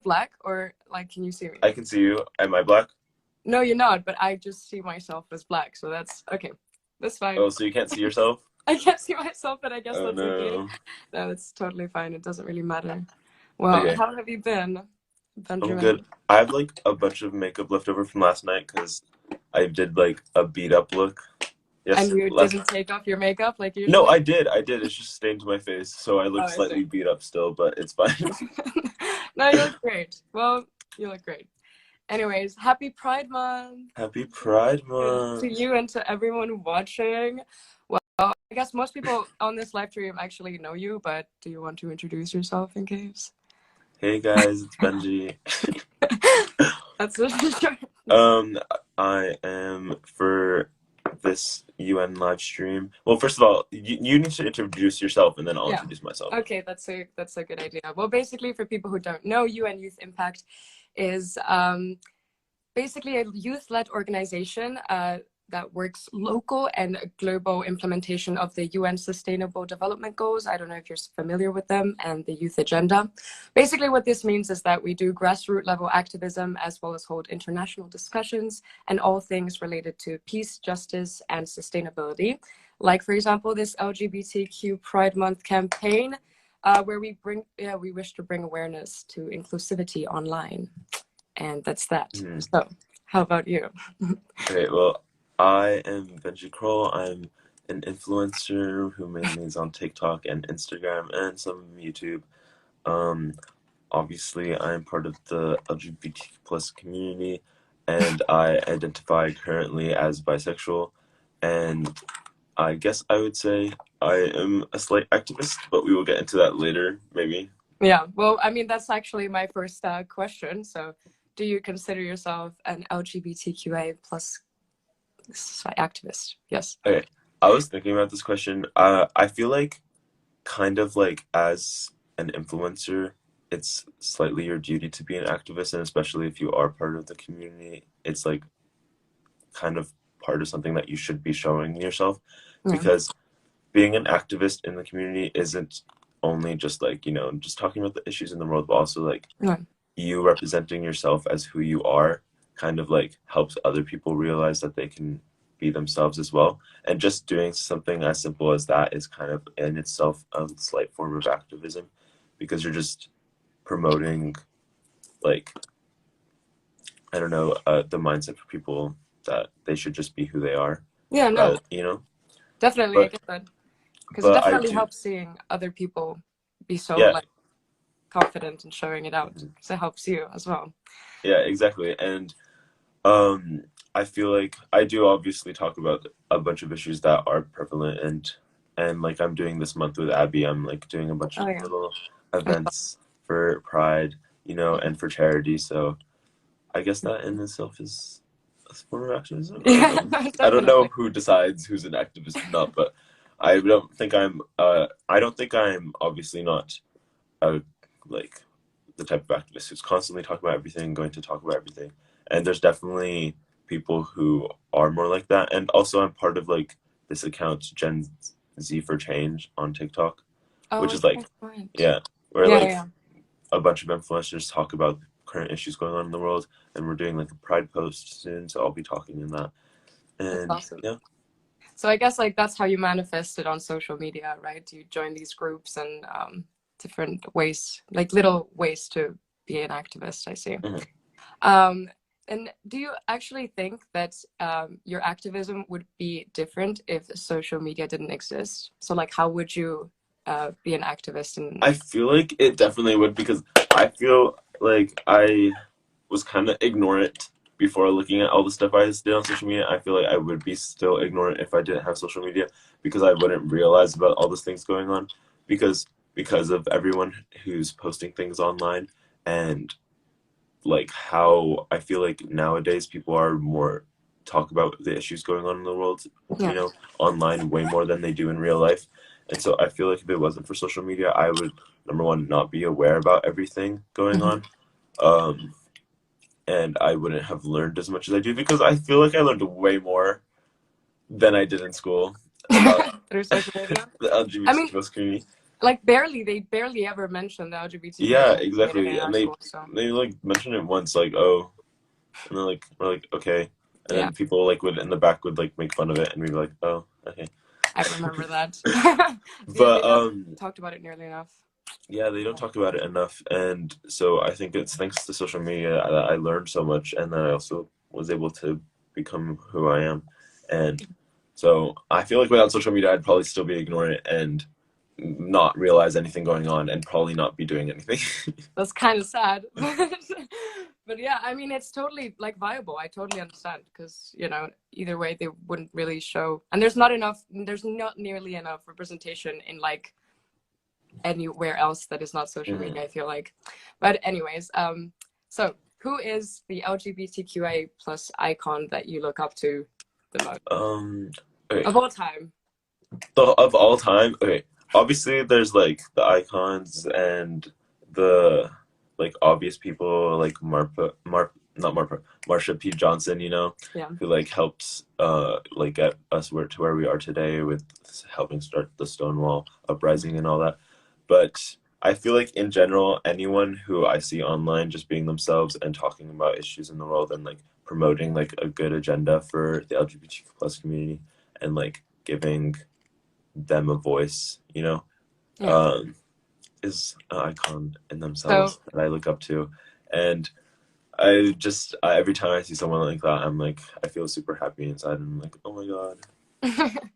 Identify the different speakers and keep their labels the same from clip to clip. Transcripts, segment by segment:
Speaker 1: black, or like, can you see me?
Speaker 2: I can see you. Am I black?
Speaker 1: No, you're not, but I just see myself as black, so that's okay. That's fine.
Speaker 2: Oh, so you can't see yourself?
Speaker 1: I can't see myself, but I guess
Speaker 2: Oh
Speaker 1: that's okay.
Speaker 2: no.
Speaker 1: No, it's totally fine. It doesn't really matter. Well,
Speaker 2: Okay,
Speaker 1: how have you been,
Speaker 2: I'm
Speaker 1: Benjamin?
Speaker 2: good. I have like a bunch of makeup left over from last night because I did like a beat up look.
Speaker 1: And
Speaker 2: Yes,
Speaker 1: you
Speaker 2: last.
Speaker 1: didn't take off your makeup like
Speaker 2: No,
Speaker 1: usually?
Speaker 2: I did. I did. It's just stained to my face, so I
Speaker 1: Oh,
Speaker 2: look
Speaker 1: I see.
Speaker 2: slightly beat up still, but it's fine.
Speaker 1: No, you look great. Well, you look great. Anyways, happy Pride Month
Speaker 2: Happy Pride
Speaker 1: to
Speaker 2: Month.
Speaker 1: you and to everyone watching. Well, I guess most people on this live stream actually know you, but do you want to introduce yourself in case?
Speaker 2: Hey guys, it's Benji.
Speaker 1: That's what
Speaker 2: Um, I am for this UN live stream. Well, first of all, you need to introduce yourself, and then I'll
Speaker 1: Yeah.
Speaker 2: introduce myself.
Speaker 1: Okay, that's a good idea. Well, basically, for people who don't know, UN Youth Impact is basically a youth-led organization that works local and global implementation of the UN Sustainable Development Goals. I don't know if you're familiar with them, and the Youth Agenda. Basically, what this means is that we do grassroots level activism as well as hold international discussions and all things related to peace, justice, and sustainability. Like, for example, this LGBTQ Pride Month campaign, where we wish to bring awareness to inclusivity online. And that's that.
Speaker 2: Mhm.
Speaker 1: So, how about you?
Speaker 2: Okay, well, I am Benji Krol. I'm an influencer who mainly is on TikTok and Instagram and some YouTube. Um, Obviously, I am part of the LGBT plus community, and I identify currently as bisexual. And I guess I would say I am a slight activist, but we will get into that later, maybe.
Speaker 1: Yeah, well, I mean, that's actually my first question. So, do you consider yourself an LGBTQA plus activist? Yes.
Speaker 2: Okay, I was thinking about this question. I feel like kind of like as an influencer, it's slightly your duty to be an activist, and especially if you are part of the community, it's like kind of part of something that you should be showing yourself,
Speaker 1: Yeah.
Speaker 2: because being an activist in the community isn't only just like, just talking about the issues in the world, but also like
Speaker 1: Yeah.
Speaker 2: you representing yourself as who you are kind of like helps other people realize that they can be themselves as well. And just doing something as simple as that is kind of in itself a slight form of activism, because you're just promoting, like, I don't know, the mindset for people that they should just be who they are,
Speaker 1: Yeah, no,
Speaker 2: rather.
Speaker 1: definitely, I
Speaker 2: But
Speaker 1: get that. Because it
Speaker 2: but I
Speaker 1: definitely
Speaker 2: do,
Speaker 1: helps seeing other people be so
Speaker 2: yeah.
Speaker 1: like confident and showing it out.
Speaker 2: Mhm.
Speaker 1: So it helps you as well.
Speaker 2: Yeah, exactly. And I feel like I do obviously talk about a bunch of issues that are prevalent, and like I'm doing this month with Abby, I'm like doing a bunch
Speaker 1: Oh
Speaker 2: of
Speaker 1: yeah.
Speaker 2: little events for Pride, and for charity. So I guess that in itself is a form of activism. I don't
Speaker 1: Yeah,
Speaker 2: know. I don't know
Speaker 1: definitely.
Speaker 2: who decides who's an activist or not, but I don't think I'm obviously not a like the type of activist who's constantly talking about everything, going to talk about everything. And there's definitely people who are more like that. And also, I'm part of like this account, Gen Z for Change on TikTok,
Speaker 1: Oh,
Speaker 2: which
Speaker 1: I
Speaker 2: is
Speaker 1: think
Speaker 2: like,
Speaker 1: I right.
Speaker 2: yeah, where
Speaker 1: Yeah,
Speaker 2: like
Speaker 1: yeah.
Speaker 2: a bunch of influencers talk about current issues going on in the world. And we're doing like a Pride post soon, so I'll be talking in that.
Speaker 1: That's
Speaker 2: And
Speaker 1: awesome.
Speaker 2: yeah,
Speaker 1: So I guess like that's how you manifest it on social media, right? You join these groups and different ways, like little ways to be an activist, I see.
Speaker 2: mhm.
Speaker 1: Um, and do you actually think that your activism would be different if social media didn't exist? So like, how would you be an activist? And
Speaker 2: I feel like it definitely would, because I feel like I was kind of ignorant before looking at all the stuff I did on social media. I feel like I would be still ignorant if I didn't have social media, because I wouldn't realize about all these things going on, because of everyone who's posting things online, and like how I feel like nowadays people are more talk about the issues going on in the world,
Speaker 1: yeah.
Speaker 2: online way more than they do in real life. And so I feel like if it wasn't for social media, I would, number one, not be aware about everything going
Speaker 1: Mhm.
Speaker 2: on. Um, and I wouldn't have learned as much as I do, because I feel like I learned way more than I did in school about
Speaker 1: Through social
Speaker 2: the
Speaker 1: media. I mean,
Speaker 2: LGBTQ plus community.
Speaker 1: like they barely ever mention the
Speaker 2: Yeah,
Speaker 1: LGBTQIA community
Speaker 2: exactly.
Speaker 1: in
Speaker 2: And
Speaker 1: our school. So
Speaker 2: they like mention it once, like, oh, and then like we're like, okay. And
Speaker 1: yeah,
Speaker 2: then people like would in the back would like make fun of it and we'd be like, oh, okay.
Speaker 1: I remember that. They
Speaker 2: But
Speaker 1: don't talked about it nearly enough.
Speaker 2: yeah, they don't talk about it enough. And so I think it's thanks to social media that I learned so much and then I also was able to become who I am. And so I feel like without social media I'd probably still be ignorant and not realize anything going on and probably not be doing anything.
Speaker 1: That's kind of sad. But yeah, I mean, it's totally like viable. I totally understand because, you know, either way they wouldn't really show, and there's not nearly enough representation in like anywhere else that is not social
Speaker 2: Mhm.
Speaker 1: media, I feel like. But anyways, so who is the LGBTQA plus icon that you look up to the most
Speaker 2: Um, okay.
Speaker 1: of all time?
Speaker 2: Of all time, okay. Obviously, there's like the icons and the like obvious people like not Marpa, Marsha P. Johnson, you know,
Speaker 1: Yeah.
Speaker 2: who like helped like get us where we are today with helping start the Stonewall uprising and all that. But I feel like in general, anyone who I see online just being themselves and talking about issues in the world and like promoting like a good agenda for the LGBTQ plus community and like giving them a voice, you know,
Speaker 1: Yeah.
Speaker 2: um, is an icon in
Speaker 1: So
Speaker 2: themselves that I look up to. And every time I see someone like that, I'm like, I feel super happy inside. And I'm like, oh my God,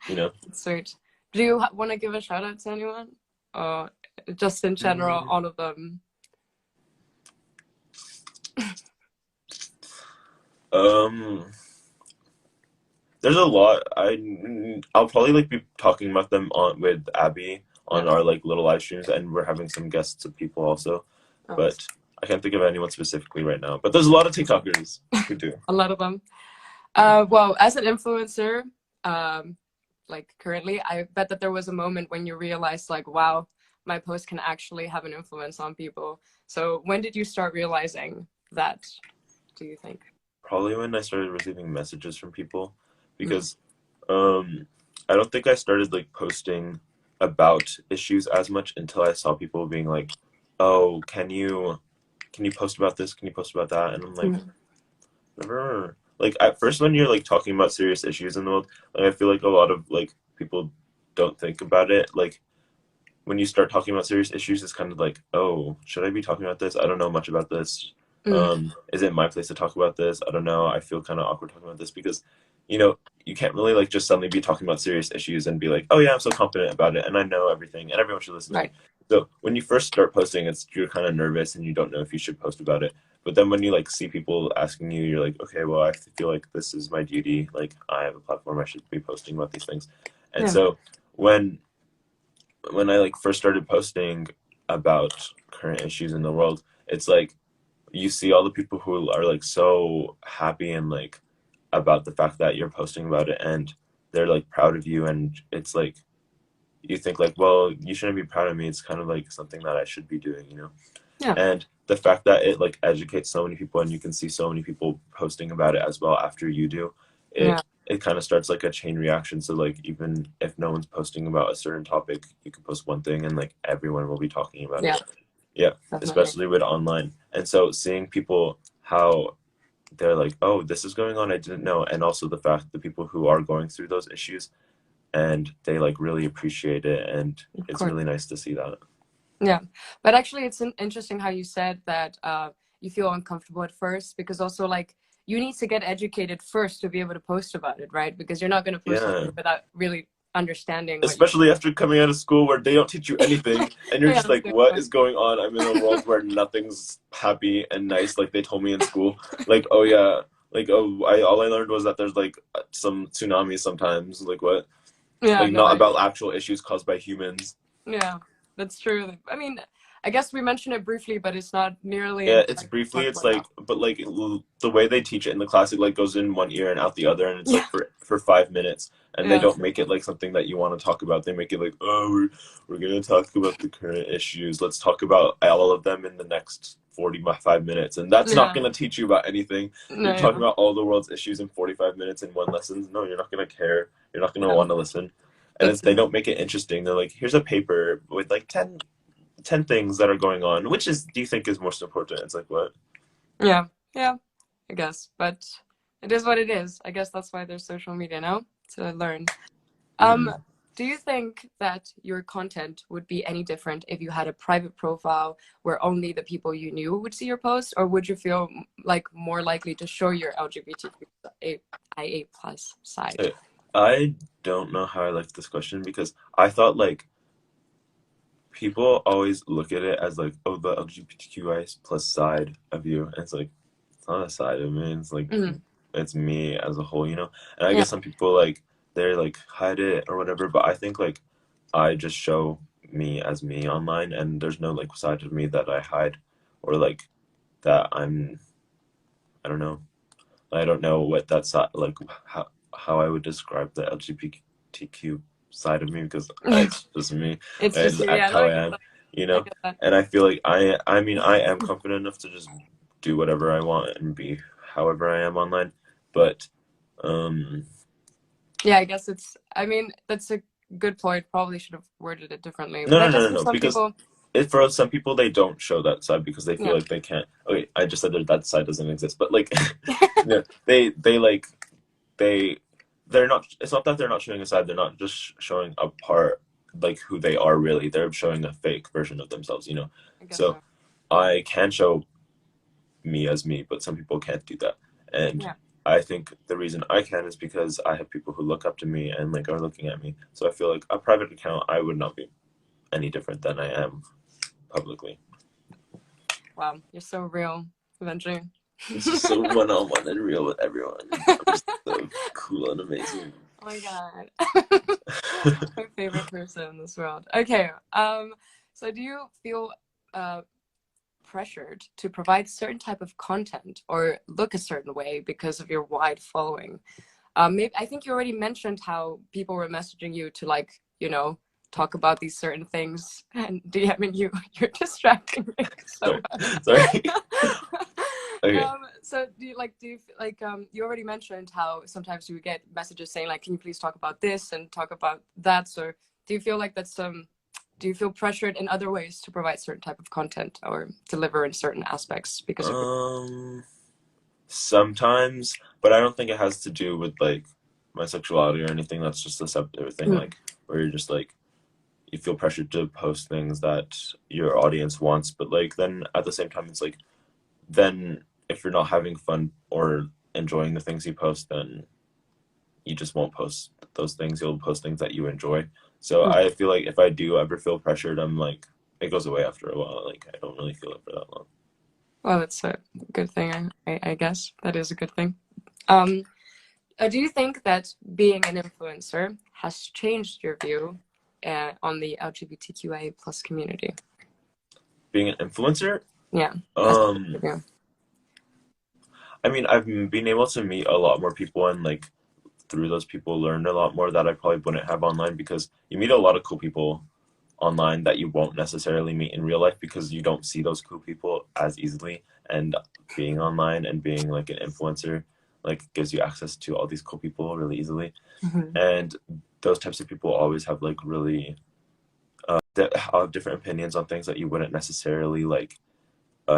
Speaker 2: you know?
Speaker 1: sweet. Do you want to give a shout out to anyone? Or just in general,
Speaker 2: Mm,
Speaker 1: all of them?
Speaker 2: Um, there's a lot. I'll probably like be talking about them on with Abby
Speaker 1: Yeah.
Speaker 2: on our like little live streams, and we're having some guests of people also.
Speaker 1: Oh,
Speaker 2: But I can't think of anyone specifically right now. But there's a lot of TikTokers who do.
Speaker 1: a lot of them. Well, as an influencer, like currently, I bet that there was a moment when you realized, like, wow, my post can actually have an influence on people. So when did you start realizing that, do you think?
Speaker 2: Probably when I started receiving messages from people,
Speaker 1: Mm.
Speaker 2: because I don't think I started like posting about issues as much until I saw people being like, "Oh, can you post about this? Can you post about that?" And I'm like,
Speaker 1: Mm.
Speaker 2: never. Like at first, when you're like talking about serious issues in the world, like I feel like a lot of like people don't think about it. Like when you start talking about serious issues, it's kind of like, oh, should I be talking about this? I don't know much about this.
Speaker 1: Mm.
Speaker 2: Is it my place to talk about this? I don't know. I feel kind of awkward talking about this because, you know, you can't really like just suddenly be talking about serious issues and be like, oh yeah, I'm so confident about it and I know everything and everyone should listen to me.
Speaker 1: Right.
Speaker 2: So when you first start posting, you're kind of nervous and you don't know if you should post about it. But then when you like see people asking you, you're like, okay, well, I feel like this is my duty. Like I have a platform, I should be posting about these things. And
Speaker 1: Yeah.
Speaker 2: so when I like first started posting about current issues in the world, it's like you see all the people who are like so happy and like about the fact that you're posting about it and they're like proud of you and it's like you think like, well, you shouldn't be proud of me. It's kind of like something that I should be doing, you know?
Speaker 1: Yeah.
Speaker 2: And the fact that it like educates so many people and you can see so many people posting about it as well after you do,
Speaker 1: Yeah.
Speaker 2: it kind of starts like a chain reaction. So like even if no one's posting about a certain topic, you can post one thing and like everyone will be talking about
Speaker 1: Yeah.
Speaker 2: it. Yeah,
Speaker 1: Definitely.
Speaker 2: especially with online. And so seeing people how they're like, oh, this is going on, I didn't know, and also the fact the people who are going through those issues and they like really appreciate it, and
Speaker 1: Of
Speaker 2: it's
Speaker 1: course.
Speaker 2: really nice to see that.
Speaker 1: Yeah. But actually, it's interesting how you said that you feel uncomfortable at first because also like you need to get educated first to be able to post about it, right? Because you're not going to post
Speaker 2: Yeah.
Speaker 1: something without really understanding what you.
Speaker 2: Especially after coming out of school where they don't teach you anything and you're
Speaker 1: Yeah,
Speaker 2: just
Speaker 1: that's a
Speaker 2: like,
Speaker 1: good
Speaker 2: what
Speaker 1: point.
Speaker 2: is going on? I'm in a world where nothing's happy and nice like they told me in school. Like, oh yeah, like oh all I learned was that there's like some tsunamis sometimes. Like what?
Speaker 1: Yeah,
Speaker 2: Like
Speaker 1: no,
Speaker 2: not about actual issues caused by humans.
Speaker 1: yeah, that's true. I mean, I guess we mentioned it briefly, but it's not nearly
Speaker 2: Yeah, it's
Speaker 1: like
Speaker 2: briefly.
Speaker 1: talked
Speaker 2: It's
Speaker 1: about enough.
Speaker 2: like, but like the way they teach it in the class, it like goes in one ear and out the other, and it's
Speaker 1: Yeah,
Speaker 2: like for 5 minutes, and they
Speaker 1: yeah,
Speaker 2: don't make it like something that you want to talk about. They make it like, oh, we're gonna talk about the current issues. Let's talk about all of them in the next 45 minutes, and that's not
Speaker 1: yeah,
Speaker 2: gonna teach you about anything.
Speaker 1: no,
Speaker 2: You're talking
Speaker 1: yeah,
Speaker 2: about all the world's issues in 45 minutes in one lesson. No, you're not gonna care. You're not gonna
Speaker 1: yeah.
Speaker 2: want to listen. And
Speaker 1: That's
Speaker 2: if they don't make it interesting, they're like, here's a paper with like 10 things that are going on. Which is do you think is most important? It's like what?
Speaker 1: yeah, yeah, I guess. But it is what it is. I guess that's why there's social media now to learn. Um,
Speaker 2: Mm.
Speaker 1: do you think that your content would be any different if you had a private profile where only the people you knew would see your post, or would you feel like more likely to show your LGBTQIA plus side?
Speaker 2: I don't know how I like this question because I thought like people always look at it as like, oh, the LGBTQI plus side of you. And it's like, it's not a side of me. It's like,
Speaker 1: Mm,
Speaker 2: it's me as a whole, you know? And I
Speaker 1: yeah,
Speaker 2: guess some people like, they're like, hide it or whatever. But I think like, I just show me as me online and there's no like side of me that I hide or like that I don't know. I don't know what that's like, how I would describe the LGBTQ side of me because it's just me.
Speaker 1: it's
Speaker 2: I
Speaker 1: just
Speaker 2: just
Speaker 1: you.
Speaker 2: act
Speaker 1: Yeah, no,
Speaker 2: how
Speaker 1: I
Speaker 2: I
Speaker 1: get
Speaker 2: am,
Speaker 1: that.
Speaker 2: you
Speaker 1: I
Speaker 2: know.
Speaker 1: get that.
Speaker 2: And I feel like I mean, I am confident enough to just do whatever I want and be however I am online. But um,
Speaker 1: Yeah, I guess it's. I mean, that's a good point. Probably should have worded it differently.
Speaker 2: no,
Speaker 1: But I
Speaker 2: no, no,
Speaker 1: guess
Speaker 2: no,
Speaker 1: for
Speaker 2: no,
Speaker 1: some
Speaker 2: because
Speaker 1: people,
Speaker 2: it for some people they don't show that side because they feel
Speaker 1: yeah,
Speaker 2: like they can't. Okay, I just said that side doesn't exist, but like, no, they like they they're not. It's not that they're not showing a side. They're not just showing a part like who they are really. They're showing a fake version of themselves, you know.
Speaker 1: I guess
Speaker 2: So
Speaker 1: so.
Speaker 2: I can show me as me, but some people can't do that. And
Speaker 1: Yeah.
Speaker 2: I think the reason I can is because I have people who look up to me and like are looking at me. So I feel like a private account, I would not be any different than I am publicly.
Speaker 1: Wow, you're so real, Benji.
Speaker 2: It's just so one on one and real with everyone. I'm just so cool and amazing.
Speaker 1: Oh my god. My favorite person in this world. Okay. So do you feel uh pressured to provide certain type of content or look a certain way because of your wide following? Maybe I think you already mentioned how people were messaging you to like, talk about these certain things and DMing you. You're distracting me so
Speaker 2: Sorry. Sorry.
Speaker 1: much.
Speaker 2: Okay.
Speaker 1: So you already mentioned how sometimes you get messages saying like, can you please talk about this and talk about that? So do you feel like do you feel pressured in other ways to provide certain type of content or deliver in certain aspects because of
Speaker 2: Um, Sometimes, but I don't think it has to do with like my sexuality or anything. That's just a separate thing,
Speaker 1: your
Speaker 2: like where you're just like you feel pressured to post things that your audience wants, but like then at the same time it's like then if you're not having fun or enjoying the things you post, then you just won't post those things. You'll post things that you enjoy. So I feel like if I do ever feel pressured, I'm like it goes away after a while. Like I don't really feel it for that long.
Speaker 1: Well, that's a good thing, I guess. That is a good thing. Um, do you think that being an influencer has changed your view on the LGBTQIA plus community?
Speaker 2: Being an influencer,
Speaker 1: Yeah. As,
Speaker 2: um,
Speaker 1: yeah.
Speaker 2: I mean, I've been able to meet a lot more people and like through those people learn a lot more that I probably wouldn't have online because you meet a lot of cool people online that you won't necessarily meet in real life because you don't see those cool people as easily. And being online and being like an influencer like gives you access to all these cool people really easily.
Speaker 1: Mhm.
Speaker 2: And those types of people always have like really have different opinions on things that you wouldn't necessarily like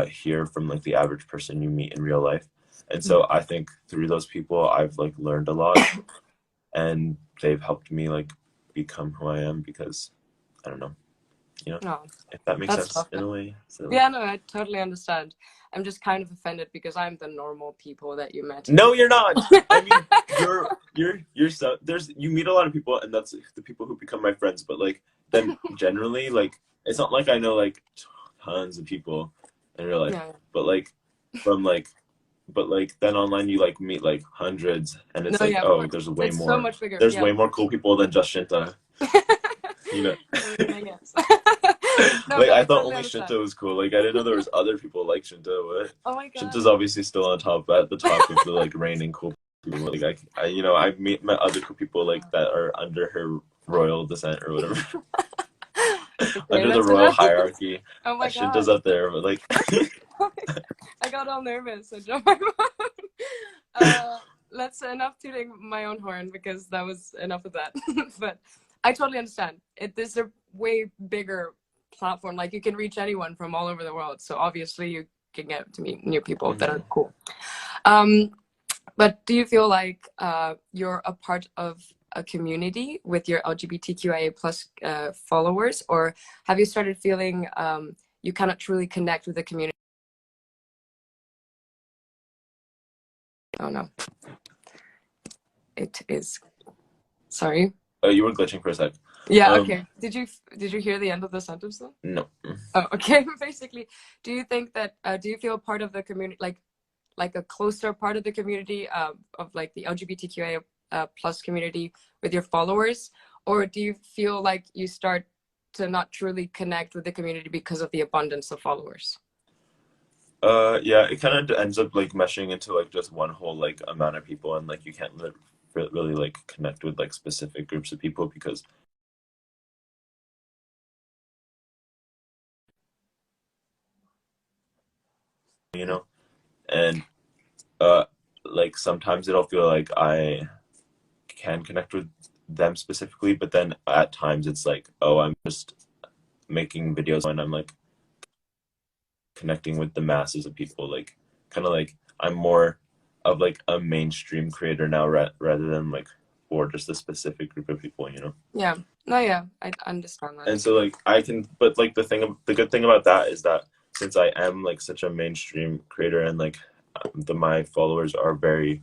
Speaker 2: hear from like the average person you meet in real life. And so I think through those people I've like learned a lot and they've helped me like become who I am because I don't know, you know,
Speaker 1: No,
Speaker 2: if that makes
Speaker 1: that's
Speaker 2: sense in
Speaker 1: lovely.
Speaker 2: a way. So
Speaker 1: Yeah, no, I totally understand. I'm just kind of offended because I'm the normal people that you met.
Speaker 2: no, you're not. I mean, you're so there's you meet a lot of people and that's the people who become my friends. But like then generally like it's not like I know like tons of people in real life,
Speaker 1: Yeah.
Speaker 2: but like from like but like then online you like meet like hundreds and
Speaker 1: No,
Speaker 2: it's like
Speaker 1: yeah, of
Speaker 2: oh
Speaker 1: course. It's so much bigger.
Speaker 2: there's
Speaker 1: Yeah.
Speaker 2: way more cool people than just Shinta, you know.
Speaker 1: I mean, I guess. No,
Speaker 2: Like
Speaker 1: but
Speaker 2: I
Speaker 1: I
Speaker 2: thought
Speaker 1: totally
Speaker 2: only
Speaker 1: understand.
Speaker 2: Shinta was cool. Like I didn't know there was other people like Shinta. What?
Speaker 1: Oh my God.
Speaker 2: Shinta's obviously still on top at the top of the like reigning cool people. Like I you know I've met other cool people like that are under her royal descent or whatever,
Speaker 1: Okay,
Speaker 2: under the
Speaker 1: that's
Speaker 2: royal
Speaker 1: enough.
Speaker 2: hierarchy.
Speaker 1: Oh my
Speaker 2: Shinta's
Speaker 1: God.
Speaker 2: up there, but like
Speaker 1: I got all nervous. I dropped my phone. That's enough tooting my own horn because that was enough of that. But I totally understand. This is a way bigger platform. Like you can reach anyone from all over the world. So obviously you can get to meet new people that are cool. But do you feel like you're a part of a community with your LGBTQIA plus followers, or have you started feeling you cannot truly connect with the community? Oh no, it is. Sorry.
Speaker 2: Oh, you were glitching for a sec.
Speaker 1: Yeah. Okay. Did you hear the end of the sentence though?
Speaker 2: No.
Speaker 1: Oh, okay. Basically, do you think that do you feel part of the community, like a closer part of the community of like the LGBTQIA plus community with your followers, or do you feel like you start to not truly connect with the community because of the abundance of followers?
Speaker 2: Yeah, it kind of ends up like meshing into like just one whole like amount of people, and like you can't really like connect with like specific groups of people because you know, and like sometimes it'll feel like I can connect with them specifically, but then at times it's like, oh, I'm just making videos and I'm like connecting with the masses of people, like kind of like I'm more of like a mainstream creator now rather than like for just a specific group of people, you know.
Speaker 1: Yeah. No, yeah, I understand that.
Speaker 2: And so like I can, but like the good thing about that is that since I am like such a mainstream creator and like my followers are very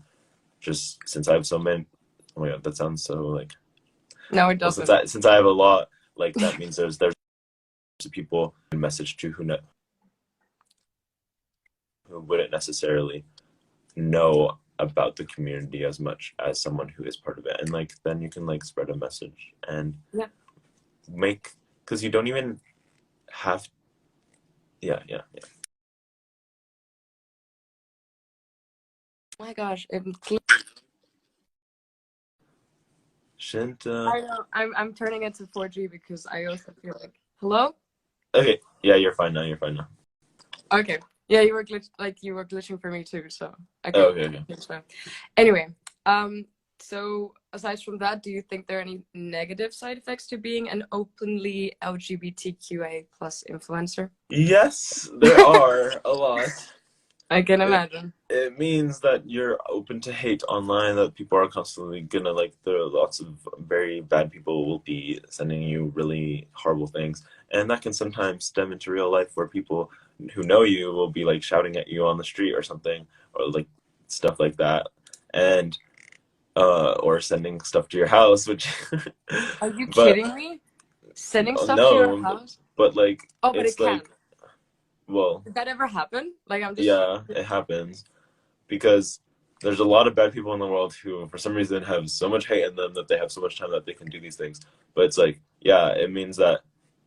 Speaker 2: just since I have so many. Oh my god, that sounds so like.
Speaker 1: No, it
Speaker 2: Well,
Speaker 1: doesn't.
Speaker 2: since I have a lot, like that means there's people I message to who wouldn't necessarily know about the community as much as someone who is part of it, and like then you can like spread a message and
Speaker 1: Yeah.
Speaker 2: make because you don't even have. Yeah.
Speaker 1: Oh my gosh,
Speaker 2: Shinta.
Speaker 1: I know. I'm turning it to 4G because I also feel like. Hello?
Speaker 2: Okay. Yeah, you're fine now. You're fine now.
Speaker 1: Okay. Yeah, you were glitching for me too, so okay.
Speaker 2: Oh, okay.
Speaker 1: Anyway, so aside from that, do you think there are any negative side effects to being an openly LGBTQA plus influencer?
Speaker 2: Yes, there are a lot.
Speaker 1: I can imagine.
Speaker 2: It means that you're open to hate online, that people are constantly gonna like there are lots of very bad people will be sending you really horrible things. And that can sometimes stem into real life where people who know you will be like shouting at you on the street or something, or like stuff like that. And or sending stuff to your house, which
Speaker 1: Are you
Speaker 2: but
Speaker 1: kidding me? Sending stuff to your
Speaker 2: no,
Speaker 1: house?
Speaker 2: but like
Speaker 1: Oh, but it
Speaker 2: it's
Speaker 1: can.
Speaker 2: like well,
Speaker 1: Did that ever happen? Like I'm just
Speaker 2: yeah, it happens. Because there's a lot of bad people in the world who, for some reason, have so much hate in them that they have so much time that they can do these things. But it's like, yeah, it means that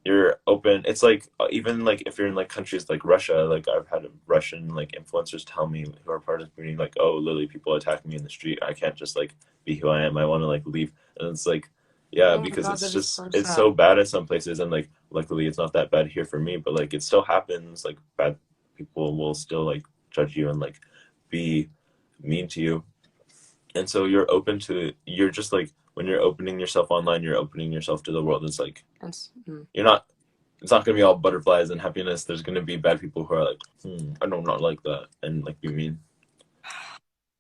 Speaker 2: you're open. It's like even like if you're in like countries like Russia, like I've had Russian like influencers tell me who are part of the community, like, oh, literally, people attack me in the street. I can't just like be who I am. I want to like leave. And it's like, yeah,
Speaker 1: oh my
Speaker 2: because
Speaker 1: God, that is so
Speaker 2: it's
Speaker 1: sad.
Speaker 2: so bad in some places, and like luckily it's not that bad here for me. But like it still happens. Like bad people will still like judge you and like be mean to you. And so you're just like when you're opening yourself online, you're opening yourself to the world. It's like you're not it's not gonna be all butterflies and happiness. There's gonna be bad people who are like, I don't not like that and like be mean.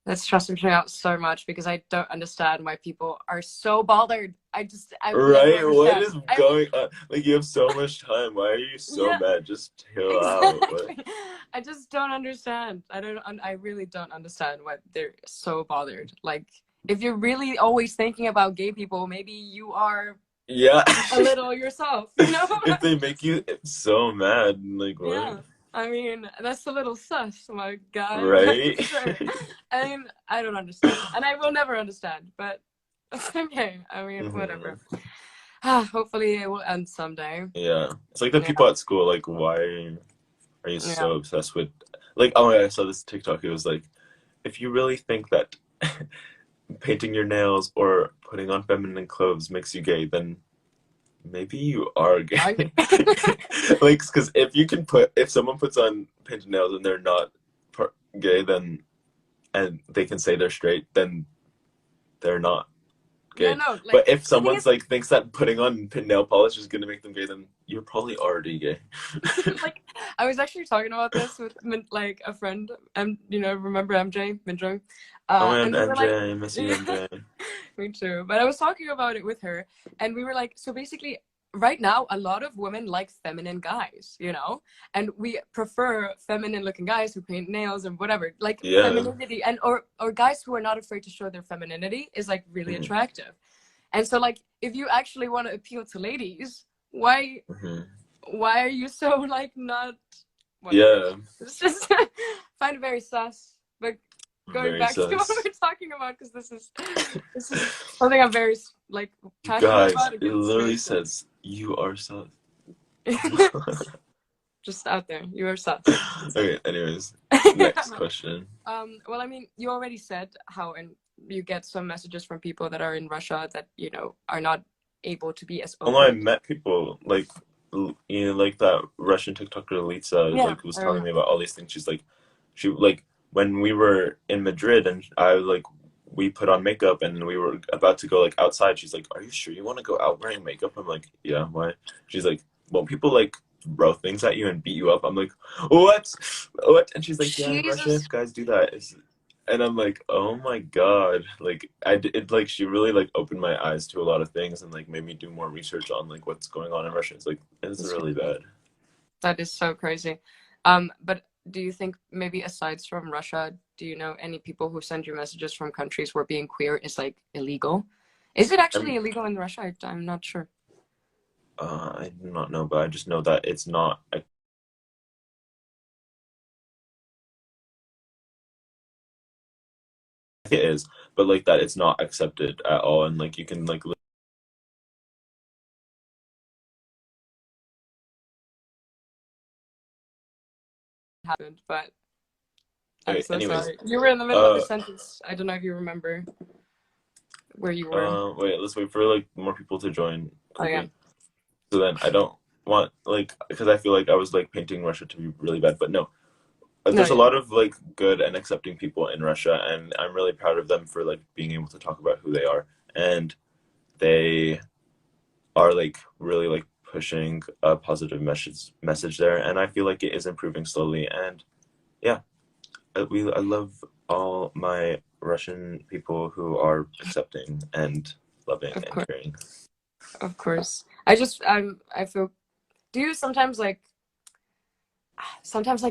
Speaker 1: That stresses me out so much because I don't understand why people are so bothered. I will never
Speaker 2: Right? What
Speaker 1: understand.
Speaker 2: is going on? Like you have so much time. Why are you so
Speaker 1: Yeah,
Speaker 2: mad? Just chill out. What?
Speaker 1: exactly. I just don't understand. I really don't understand why they're so bothered. Like, if you're really always thinking about gay people, maybe you are
Speaker 2: Yeah.
Speaker 1: a little yourself, you know?
Speaker 2: If they make you so mad, like
Speaker 1: Yeah.
Speaker 2: what?
Speaker 1: I mean, that's a little sus, my guy.
Speaker 2: Right?
Speaker 1: I mean, I don't understand. And I will never understand, but okay. I mean,
Speaker 2: hmm
Speaker 1: whatever. Hopefully it will end someday.
Speaker 2: Yeah. It's like the
Speaker 1: Yeah.
Speaker 2: people at school, like, why are you
Speaker 1: Yeah.
Speaker 2: so obsessed with like oh my god, I saw this TikTok, it was like if you really think that painting your nails or putting on feminine clothes makes you gay, then maybe you are gay.
Speaker 1: Okay.
Speaker 2: Like because if someone puts on painted nails and they're not gay, then and they can say they're straight, then they're not
Speaker 1: Yeah,
Speaker 2: gay.
Speaker 1: no, like
Speaker 2: But if
Speaker 1: the thing
Speaker 2: someone's
Speaker 1: is,
Speaker 2: like thinks that putting on nail polish is gonna make them gay, then you're probably already gay.
Speaker 1: like I was actually talking about this with like a friend, and remember MJ Minjung,
Speaker 2: Oh man,
Speaker 1: and we were like,
Speaker 2: MJ, miss you, MJ.
Speaker 1: me too. But I was talking about it with her, and we were like, so basically, right now, a lot of women like feminine guys, and we prefer feminine-looking guys who paint nails and whatever. Like
Speaker 2: Yeah.
Speaker 1: femininity, and or guys who are not afraid to show their femininity is like really
Speaker 2: Mhm.
Speaker 1: attractive. And so, like, if you actually want to appeal to ladies, why
Speaker 2: Mhm.
Speaker 1: why are you so like not whatever?
Speaker 2: Yeah,
Speaker 1: It's just find it very sus. But going
Speaker 2: very
Speaker 1: back to what
Speaker 2: sus.
Speaker 1: we're talking about, because this is something I'm very like passionate
Speaker 2: Guys,
Speaker 1: about. It
Speaker 2: it
Speaker 1: gets
Speaker 2: literally
Speaker 1: very sus.
Speaker 2: says you are sus.
Speaker 1: Just out there, you are sus.
Speaker 2: Okay, anyways, next question.
Speaker 1: Well, I mean, you already said how, and you get some messages from people that are in Russia that are not able to be as
Speaker 2: Although I
Speaker 1: open.
Speaker 2: met people like like that Russian TikToker Lisa,
Speaker 1: Yeah,
Speaker 2: like was
Speaker 1: I
Speaker 2: telling me
Speaker 1: remember.
Speaker 2: about all these things. She like when we were in Madrid and we put on makeup and we were about to go like outside. She's like, "Are you sure you want to go out wearing makeup?" I'm like, "Yeah, why?" She's like, "Well, people like throw things at you and beat you up." I'm like, "What? What?" And she's like, "Yeah, in Russia,
Speaker 1: Jesus.
Speaker 2: guys do that." And I'm like, oh my God, like like she really like opened my eyes to a lot of things and like made me do more research on like what's going on in Russia. It's like it's really bad.
Speaker 1: That is so crazy. But do you think maybe aside from Russia, do you know any people who send you messages from countries where being queer is like illegal? Is it actually
Speaker 2: I'm
Speaker 1: illegal in Russia? I'm not sure.
Speaker 2: I do not know, but I just know that it's not. I think it is, but like that it's not accepted at all, and like you can like
Speaker 1: Happened, but I'm
Speaker 2: okay.
Speaker 1: so
Speaker 2: Anyways,
Speaker 1: sorry. You were in the middle of a
Speaker 2: uh,
Speaker 1: sentence. I don't know if you remember where you were.
Speaker 2: wait, let's wait for like more people to join
Speaker 1: Oh yeah.
Speaker 2: quickly. So then I don't want like because I feel like I was like painting Russia to be really bad, but no,
Speaker 1: No,
Speaker 2: there's a
Speaker 1: yeah.
Speaker 2: lot of like good and accepting people in Russia, and I'm really proud of them for like being able to talk about who they are, and they are like really like pushing a positive message there, and I feel like it is improving slowly, and yeah, I love all my Russian people who are accepting and loving
Speaker 1: Of
Speaker 2: and
Speaker 1: course,
Speaker 2: caring.
Speaker 1: of course. I feel. Do you sometimes like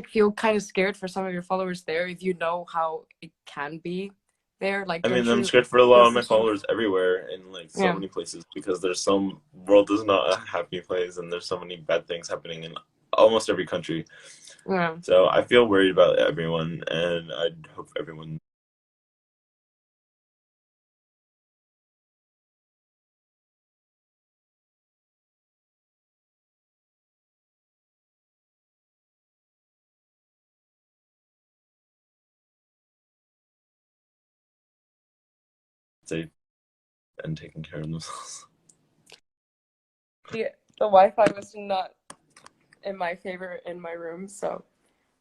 Speaker 1: feel kind of scared for some of your followers there if you know how it can be there? Like,
Speaker 2: I mean,
Speaker 1: don't
Speaker 2: I'm
Speaker 1: you
Speaker 2: scared for a
Speaker 1: feel
Speaker 2: lot of my
Speaker 1: sometimes?
Speaker 2: followers everywhere in like so
Speaker 1: Yeah.
Speaker 2: many places because there's some world is not a happy place and there's so many bad things happening in almost every country.
Speaker 1: Yeah.
Speaker 2: So I feel worried about everyone and I hope everyone safe and taking care of themselves.
Speaker 1: The Wi-Fi was not in my favor in my room, so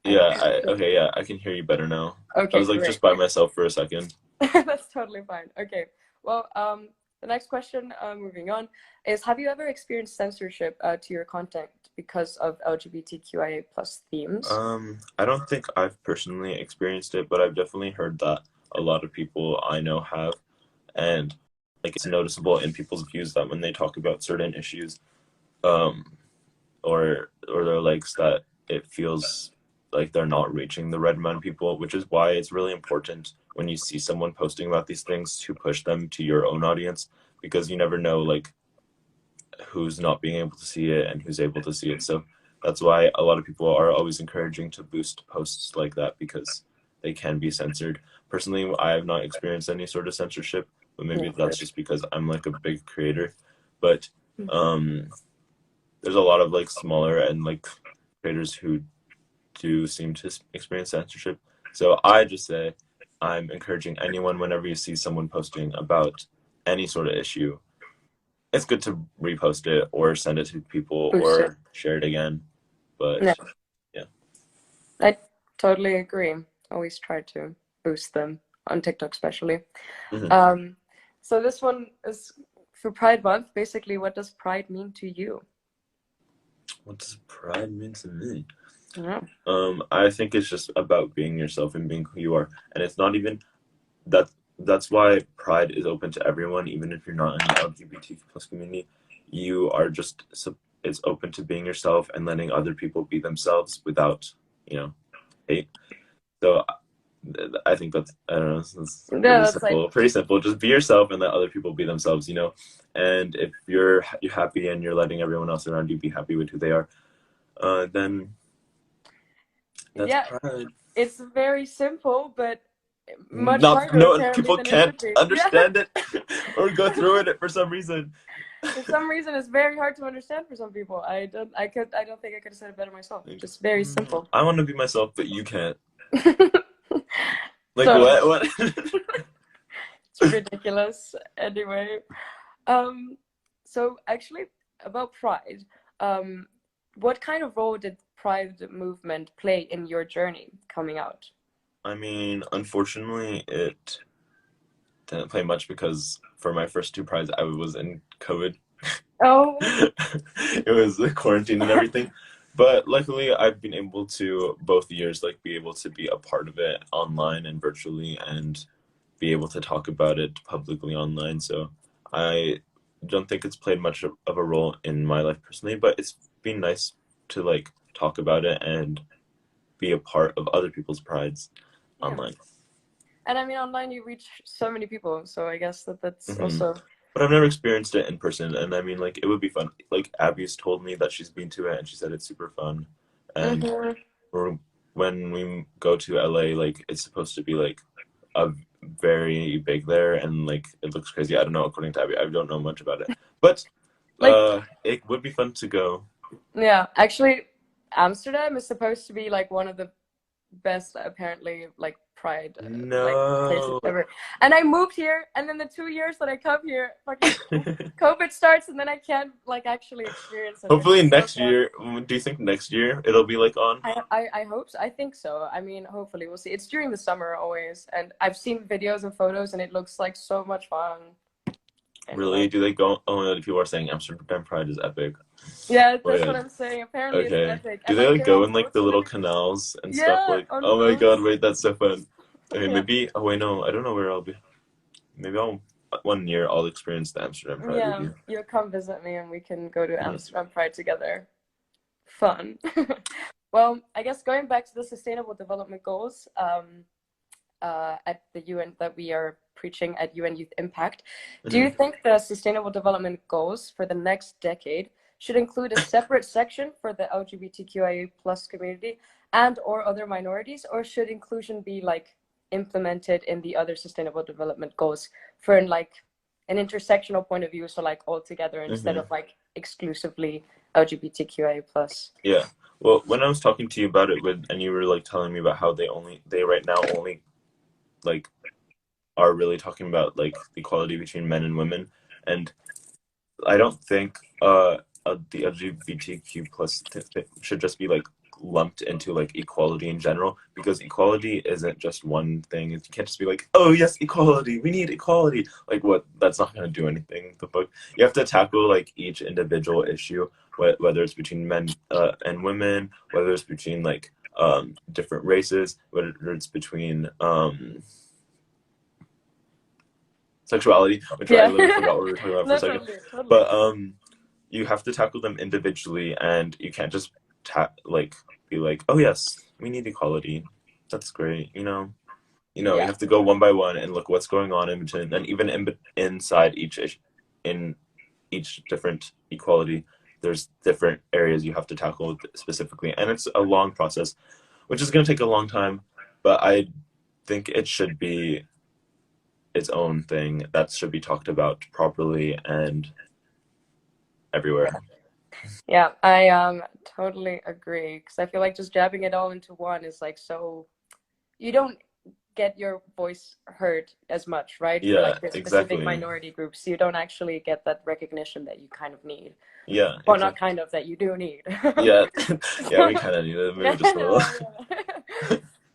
Speaker 1: I
Speaker 2: Yeah, okay, yeah, I can hear you better now. I
Speaker 1: okay,
Speaker 2: was like
Speaker 1: great.
Speaker 2: just by myself for a second.
Speaker 1: That's totally fine. Okay. Well, the next question, moving on, is have you ever experienced censorship to your content because of LGBTQIA plus themes?
Speaker 2: I don't think I've personally experienced it, but I've definitely heard that a lot of people I know have, and like it's noticeable in people's views that when they talk about certain issues, um, or their likes, that it feels like they're not reaching the right amount of people, which is why it's really important when you see someone posting about these things to push them to your own audience, because you never know like who's not being able to see it and who's able to see it. So that's why a lot of people are always encouraging to boost posts like that because they can be censored. Personally, I have not experienced any sort of censorship, but maybe that's just because I'm like a big creator. But um, there's a lot of like smaller and like creators who do seem to experience censorship. So I just say I'm encouraging anyone whenever you see someone posting about any sort of issue, it's good to repost it or send it to people
Speaker 1: Boost it.
Speaker 2: or share it again. But
Speaker 1: Yeah,
Speaker 2: yeah.
Speaker 1: I totally agree. Always try to boost them on TikTok, especially.
Speaker 2: Hmm.
Speaker 1: Um, So this one is for Pride Month. Basically, what does Pride mean to you?
Speaker 2: What does pride mean to me?
Speaker 1: Yeah.
Speaker 2: I think it's just about being yourself and being who you are, and it's not even that. That's why pride is open to everyone, even if you're not in the LGBTQ plus community. You are just it's open to being yourself and letting other people be themselves without, hate. So I think that's, I don't know, it's
Speaker 1: Yeah,
Speaker 2: pretty
Speaker 1: that's like,
Speaker 2: simple. Pretty simple. Just be yourself and let other people be themselves. And if you're happy and you're letting everyone else around you be happy with who they are, then that's
Speaker 1: yeah,
Speaker 2: pride.
Speaker 1: it's very simple, but much
Speaker 2: Not
Speaker 1: harder
Speaker 2: no
Speaker 1: apparently
Speaker 2: people
Speaker 1: than it should
Speaker 2: can't
Speaker 1: be. Yeah.
Speaker 2: understand it or go through it for some reason.
Speaker 1: For some reason, it's very hard to understand for some people. I don't think I could have said it better myself. Just very simple.
Speaker 2: I want to be myself, but you can't. Like
Speaker 1: So
Speaker 2: what? What?
Speaker 1: it's ridiculous. Anyway, so actually about Pride, what kind of role did Pride movement play in your journey coming out?
Speaker 2: I mean, unfortunately, it didn't play much because for my first two prides, I was in COVID.
Speaker 1: Oh,
Speaker 2: It was the quarantine and everything. But luckily, I've been able to both years like be able to be a part of it online and virtually and be able to talk about it publicly online. So I don't think it's played much of a role in my life personally, but it's been nice to like talk about it and be a part of other people's prides
Speaker 1: yeah.
Speaker 2: online.
Speaker 1: And I mean, online you reach so many people, so I guess that's
Speaker 2: Hmm.
Speaker 1: also.
Speaker 2: But I've never experienced it in person, and I mean, like, it would be fun. Like, Abby's told me that she's been to it, and she said it's super fun. And
Speaker 1: Hmm.
Speaker 2: we're, when we go to LA, like, it's supposed to be like a very big there, and like it looks crazy. I don't know, according to Abby, I don't know much about it, but
Speaker 1: Like,
Speaker 2: it would be fun to go.
Speaker 1: yeah, actually, Amsterdam is supposed to be like one of the best apparently like pride like places
Speaker 2: No.
Speaker 1: ever, and I moved here, and then the 2 years that I come here fucking COVID starts, and then I can't like actually experience it, which
Speaker 2: Hopefully
Speaker 1: is so
Speaker 2: next
Speaker 1: sad.
Speaker 2: year. Do you think next year it'll be like on?
Speaker 1: I hope so. I think so. I mean, hopefully we'll see. It's during the summer always, and I've seen videos and photos, and it looks like so much fun.
Speaker 2: Really?
Speaker 1: Anyway,
Speaker 2: Do they go? Oh no, people are saying Amsterdam Pride is epic.
Speaker 1: yeah,
Speaker 2: Oh
Speaker 1: that's
Speaker 2: yeah.
Speaker 1: what I'm saying. Apparently it's
Speaker 2: Okay.
Speaker 1: epic,
Speaker 2: Do
Speaker 1: and
Speaker 2: they
Speaker 1: like
Speaker 2: like
Speaker 1: they're on
Speaker 2: go in like the
Speaker 1: boats and
Speaker 2: little
Speaker 1: everything.
Speaker 2: canals and stuff?
Speaker 1: Yeah,
Speaker 2: Like,
Speaker 1: on
Speaker 2: oh my God,
Speaker 1: boats.
Speaker 2: wait, that's so fun. Okay,
Speaker 1: Yeah.
Speaker 2: maybe. Oh wait, no, I don't know where I'll be. Maybe I'll one year I'll experience the Amsterdam Pride with
Speaker 1: Yeah,
Speaker 2: you.
Speaker 1: you'll come visit me and we can go to
Speaker 2: Mhm.
Speaker 1: Amsterdam Pride together. Fun. Well, I guess going back to the Sustainable Development Goals at the UN that we are preaching at UN Youth Impact, do you
Speaker 2: Mhm.
Speaker 1: think the Sustainable Development Goals for the next decade should include a separate section for the LGBTQIA plus community and or other minorities, or should inclusion be like implemented in the other Sustainable Development Goals for an intersectional point of view, so like all together instead
Speaker 2: Mhm.
Speaker 1: of like exclusively LGBTQIA plus?
Speaker 2: Yeah. Well, when I was talking to you about it and you were like telling me about how they right now only like are really talking about like the equality between men and women, and I don't think the LGBTQ plus should just be like lumped into like equality in general, because equality isn't just one thing. You can't just be like, oh yes, equality, we need equality. Like what? That's not gonna do anything. The book, you have to tackle like each individual issue, whether it's between men and women, whether it's between like different races, whether it's between sexuality, which I
Speaker 1: Yeah.
Speaker 2: literally forgot what we were talking about for a
Speaker 1: No,
Speaker 2: second.
Speaker 1: totally, totally.
Speaker 2: But you have to tackle them individually, and you can't just like be like, oh yes, we need equality. That's great, you
Speaker 1: Yeah.
Speaker 2: have to go one by one and look what's going on in between, and even inside in each different equality, there's different areas you have to tackle specifically, and it's a long process, which is going to take a long time. But I think it should be its own thing that should be talked about properly and everywhere.
Speaker 1: Yeah, I totally agree, because I feel like just jabbing it all into one is like so you don't get your voice heard as much, right? For
Speaker 2: Yeah,
Speaker 1: like the specific
Speaker 2: exactly.
Speaker 1: minority groups, you don't actually get that recognition that you kind of need.
Speaker 2: Yeah,
Speaker 1: Well, not
Speaker 2: exactly.
Speaker 1: kind of, that you do need.
Speaker 2: Yeah, yeah, we kind of need it, maybe
Speaker 1: Yeah,
Speaker 2: just a little.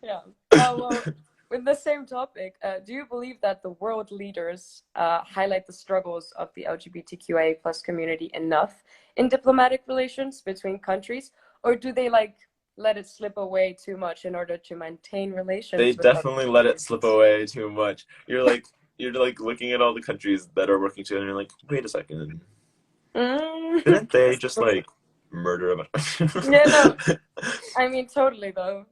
Speaker 1: yeah. Yeah. Well, with the same topic, do you believe that the world leaders highlight the struggles of the LGBTQIA plus community enough in diplomatic relations between countries, or do they like let it slip away too much in order to maintain
Speaker 2: They
Speaker 1: relations with other
Speaker 2: definitely let it
Speaker 1: countries?
Speaker 2: slip away too much. You're like looking at all the countries that are working together, and you're like, wait a second,
Speaker 1: Mm.
Speaker 2: didn't they just like murder a bunch?
Speaker 1: Yeah, no, I mean totally though.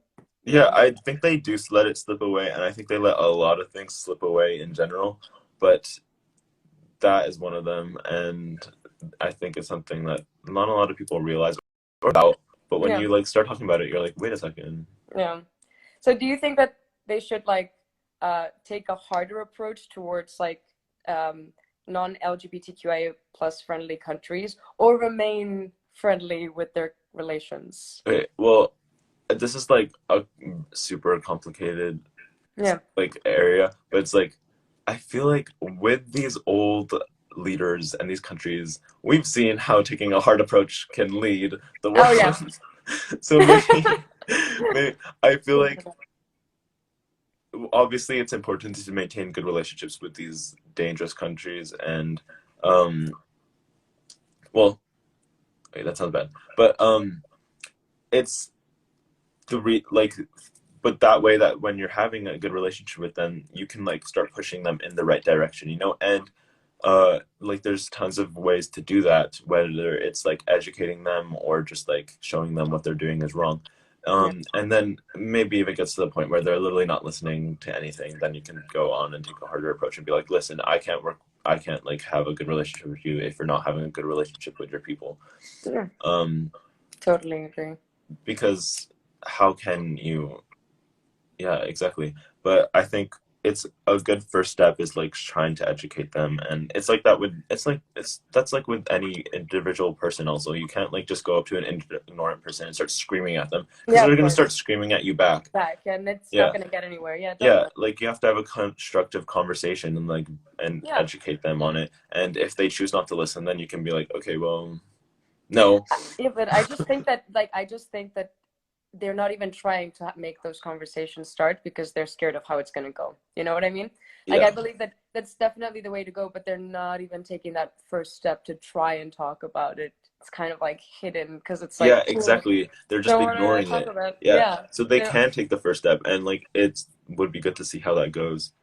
Speaker 2: Yeah,
Speaker 1: Yeah,
Speaker 2: I think they do let it slip away, and I think they let a lot of things slip away in general. But that is one of them, and I think it's something that not a lot of people realize about. But when
Speaker 1: yeah,
Speaker 2: you like start talking about it, you're like, wait a second.
Speaker 1: yeah. So do you think that they should like take a harder approach towards like non-LGBTQIA plus friendly countries or remain friendly with their relations?
Speaker 2: Okay, well, this is like a super complicated
Speaker 1: Yeah.
Speaker 2: like area, but it's like I feel like with these old leaders and these countries, we've seen how taking a hard approach can lead the
Speaker 1: Oh yeah.
Speaker 2: world. So maybe I feel like obviously it's important to maintain good relationships with these dangerous countries and um well wait, that sounds bad, but it's like but that way that when you're having a good relationship with them you can like start pushing them in the right direction, you know, and like there's tons of ways to do that, whether it's like educating them or just like showing them what they're doing is wrong.
Speaker 1: Yeah.
Speaker 2: And then maybe if it gets to the point where they're literally not listening to anything, then you can go on and take a harder approach and be like, listen, I can't like have a good relationship with you if you're not having a good relationship with your people.
Speaker 1: Yeah.
Speaker 2: um
Speaker 1: Totally agree.
Speaker 2: because how can you, yeah, exactly. But I think it's a good first step is like trying to educate them, and it's like that with it's that's like with any individual person. Also, you can't like just go up to an ignorant person and start screaming at them because
Speaker 1: Yeah,
Speaker 2: they're
Speaker 1: of
Speaker 2: gonna start
Speaker 1: course.
Speaker 2: screaming at you back.
Speaker 1: Back and it's not
Speaker 2: Yeah,
Speaker 1: gonna get anywhere. Yeah,
Speaker 2: yeah.
Speaker 1: definitely.
Speaker 2: Like you have to have a constructive conversation and like and
Speaker 1: Yeah.
Speaker 2: educate them on it. And if they choose not to listen, then you can be like, okay, well, no.
Speaker 1: Yeah, but I just think that they're not even trying to make those conversations start because they're scared of how it's going to go. You know what I mean? Like, I
Speaker 2: Yeah,
Speaker 1: believe that that's definitely the way to go, but they're not even taking that first step to try and talk about it. It's kind of like hidden because it's like,
Speaker 2: yeah, exactly. They're just
Speaker 1: don't want to
Speaker 2: ignoring
Speaker 1: talk
Speaker 2: it.
Speaker 1: about it.
Speaker 2: Yeah.
Speaker 1: Yeah.
Speaker 2: So they
Speaker 1: Yeah.
Speaker 2: can take the first step and like it would be good to see how that goes,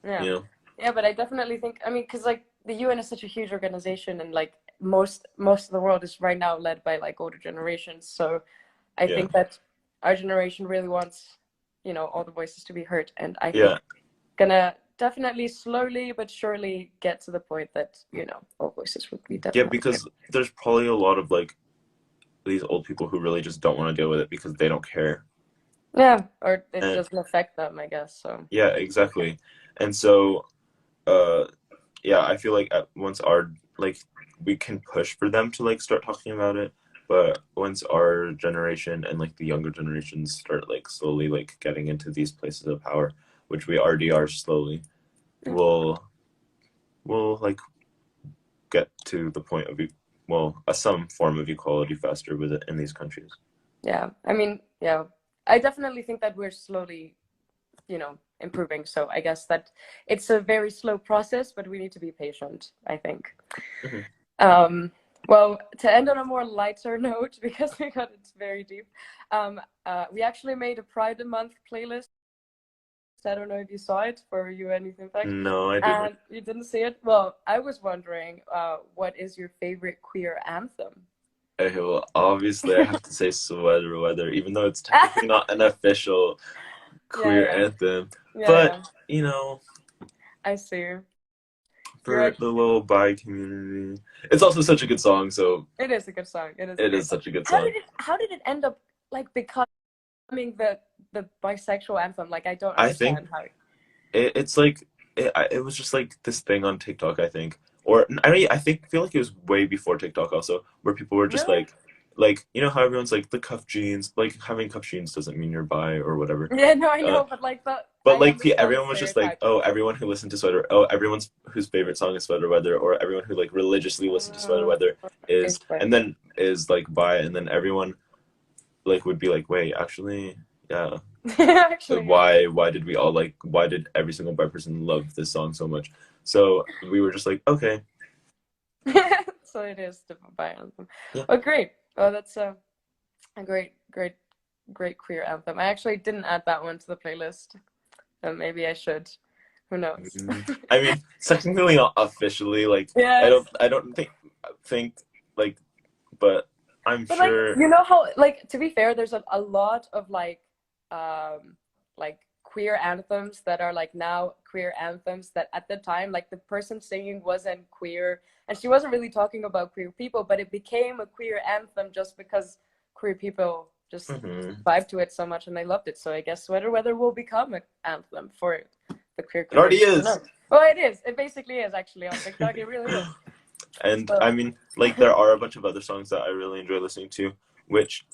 Speaker 1: Yeah.
Speaker 2: you know?
Speaker 1: Yeah, but I definitely think, I mean, because like the UN is such a huge organization and like most of the world is right now led by like older generations. So I
Speaker 2: Yeah.
Speaker 1: think that our generation really wants, all the voices to be heard. And I think
Speaker 2: Yeah.
Speaker 1: gonna definitely slowly but surely get to the point that, all voices would be
Speaker 2: Yeah,
Speaker 1: definitely heard.
Speaker 2: because there's probably a lot of like these old people who really just don't want to deal with it because they don't care.
Speaker 1: Yeah, or it
Speaker 2: And
Speaker 1: doesn't affect them, I guess. So
Speaker 2: yeah, exactly. And so uh yeah, I feel like once our like we can push for them to like start talking about it, but once our generation and like the younger generations start like slowly like getting into these places of power, which we already are slowly, we'll like get to the point of some form of equality faster with it in these countries.
Speaker 1: yeah, I mean, yeah, I definitely think that we're slowly, improving. So I guess that it's a very slow process, but we need to be patient, I think.
Speaker 2: Mhm.
Speaker 1: Um, well, to end on a more lighter note, because we got it's very deep, we actually made a Pride Month playlist. I don't know if you saw it for UN Youth Impact,
Speaker 2: No, I didn't.
Speaker 1: and you didn't see it. Well, I was wondering, what is your favorite queer anthem?
Speaker 2: Okay, well, obviously I have to say Sweater Weather, even though it's technically not an official
Speaker 1: Yeah,
Speaker 2: queer
Speaker 1: yeah,
Speaker 2: anthem.
Speaker 1: yeah,
Speaker 2: But,
Speaker 1: yeah.
Speaker 2: you know,
Speaker 1: I see. You're
Speaker 2: for
Speaker 1: like,
Speaker 2: the little bi community, it's also such a good song, so
Speaker 1: it is a good song. It is a
Speaker 2: it is
Speaker 1: great song.
Speaker 2: such a good
Speaker 1: How
Speaker 2: song.
Speaker 1: did it end up like becoming the bisexual anthem? Like, I don't
Speaker 2: I think
Speaker 1: understand how.
Speaker 2: it's like it was just like this thing on TikTok, I think, or I mean, I think feel like it was way before TikTok also, where people were just
Speaker 1: Really?
Speaker 2: like you know how everyone's like the cuff jeans, like having cuff jeans doesn't mean you're bi or whatever.
Speaker 1: Yeah, no, I
Speaker 2: Uh,
Speaker 1: know, but like,
Speaker 2: but
Speaker 1: I
Speaker 2: like
Speaker 1: understand the
Speaker 2: everyone was just like,
Speaker 1: stereotype.
Speaker 2: oh, everyone who listened to Sweater, oh, everyone's whose favorite song is Sweater Weather, or everyone who like religiously listened to Sweater
Speaker 1: Uh,
Speaker 2: Weather is,
Speaker 1: right.
Speaker 2: and then is like bi, and then everyone like would be like, wait, actually, yeah.
Speaker 1: Actually, yeah.
Speaker 2: Why did we all like, why did every single bi person love this song so much? So we were just like, okay,
Speaker 1: So it is the bi anthem.
Speaker 2: yeah.
Speaker 1: Oh, great. Oh, that's a great, great, great queer anthem. I actually didn't add that one to the playlist. Maybe I should. Who knows?
Speaker 2: I mean, technically, not officially, like,
Speaker 1: Yes.
Speaker 2: I don't think, like, but I'm
Speaker 1: But like,
Speaker 2: sure.
Speaker 1: you know how, like, to be fair, there's a lot of like queer anthems that are like now queer anthems that at the time, like the person singing wasn't queer and she wasn't really talking about queer people, but it became a queer anthem just because queer people just
Speaker 2: Mhm.
Speaker 1: vibe to it so much and they loved it. So I guess Sweater Weather will become an anthem for the queer
Speaker 2: It already
Speaker 1: community. Who
Speaker 2: is.
Speaker 1: knows? Well, it is. It basically is actually on TikTok. It really is.
Speaker 2: And
Speaker 1: So
Speaker 2: I mean, like, there are a bunch of other songs that I really enjoy listening to, which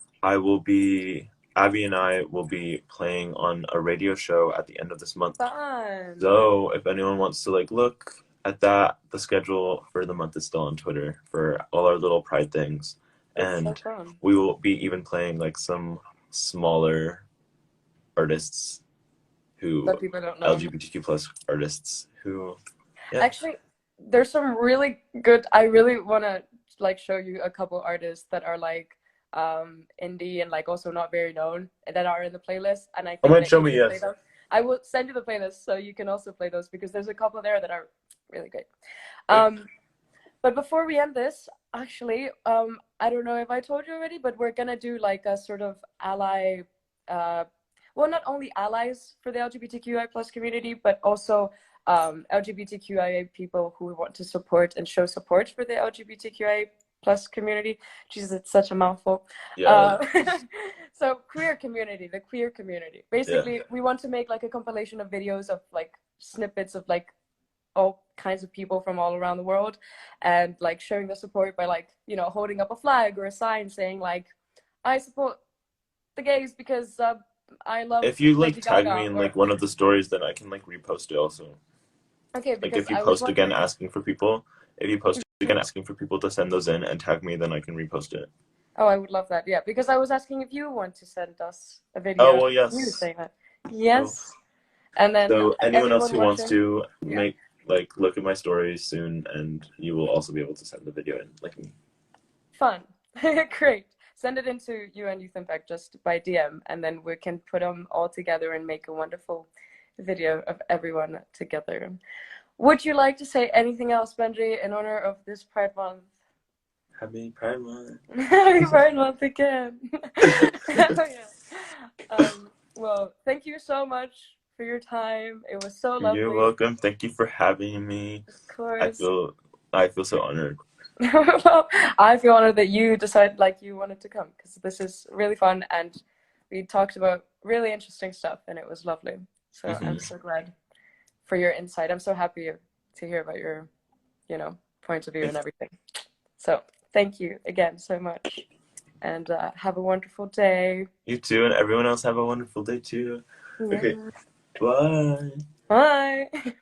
Speaker 2: Abby and I will be playing on a radio show at the end of this month.
Speaker 1: fun.
Speaker 2: So if anyone wants to like look at that, the schedule for the month is still on Twitter for all our little pride things.
Speaker 1: That's so
Speaker 2: And
Speaker 1: fun.
Speaker 2: we will be even playing like some smaller artists who
Speaker 1: That people don't know.
Speaker 2: LGBTQ plus artists who, yeah.
Speaker 1: Actually, there's some really good. I really want to like show you a couple artists that are like indie and like also not very known that are in the playlist, and I
Speaker 2: Oh
Speaker 1: think
Speaker 2: man,
Speaker 1: that
Speaker 2: show
Speaker 1: you
Speaker 2: me,
Speaker 1: should play
Speaker 2: yes.
Speaker 1: them. I will send you the playlist so you can also play those because there's a couple there that are really great.
Speaker 2: Wait.
Speaker 1: But before we end this, actually, I don't know if I told you already, but we're gonna do like a sort of ally, well, not only allies for the LGBTQI plus community, but also LGBTQIA people who want to support and show support for the LGBTQIA plus community. Jesus, it's such a mouthful.
Speaker 2: Yeah,
Speaker 1: So queer community, the queer community.
Speaker 2: yeah.
Speaker 1: Basically, we want to make like a compilation of videos of like snippets of like all kinds of people from all around the world and like showing the support by like, you know, holding up a flag or a sign saying like, I support the gays because I love
Speaker 2: If you like
Speaker 1: Lady
Speaker 2: tag me
Speaker 1: Gaga
Speaker 2: in
Speaker 1: or
Speaker 2: like one of the stories, then I can like repost it also.
Speaker 1: okay,
Speaker 2: Like
Speaker 1: because
Speaker 2: if you
Speaker 1: I was
Speaker 2: post again
Speaker 1: wondering.
Speaker 2: asking for people, if you post again asking for people to send those in and tag me, then I can repost it.
Speaker 1: Oh, I would love that. Yeah, because I was asking if you want to send us a
Speaker 2: Oh
Speaker 1: video
Speaker 2: well,
Speaker 1: of you
Speaker 2: yes.
Speaker 1: saying that.
Speaker 2: Oh,
Speaker 1: Yes. And then
Speaker 2: so anyone else
Speaker 1: everyone
Speaker 2: who wants
Speaker 1: watching.
Speaker 2: to
Speaker 1: Yeah.
Speaker 2: make like look at my stories soon, and you will also be able to send the video in, like me.
Speaker 1: Fun. Great. Send it into UN Youth Impact just by DM, and then we can put them all together and make a wonderful video of everyone together. Would you like to say anything else, Benji, in honor of this Pride Month?
Speaker 2: Happy Pride Month.
Speaker 1: Happy Pride Month again. Yeah. Well, thank you so much for your time. It was so
Speaker 2: You're
Speaker 1: lovely.
Speaker 2: welcome. Thank you for having me.
Speaker 1: Of
Speaker 2: I
Speaker 1: course.
Speaker 2: feel I feel so honored.
Speaker 1: Well, I feel honored that you decided like you wanted to come because this is really fun and we talked about really interesting stuff and it was lovely. So I'm so glad for your insight. I'm so happy to hear about your, you know, point of view and everything. So thank you again so much and have a wonderful day.
Speaker 2: You too, and everyone else have a wonderful day too. Okay,
Speaker 1: Yeah.
Speaker 2: bye.
Speaker 1: Bye.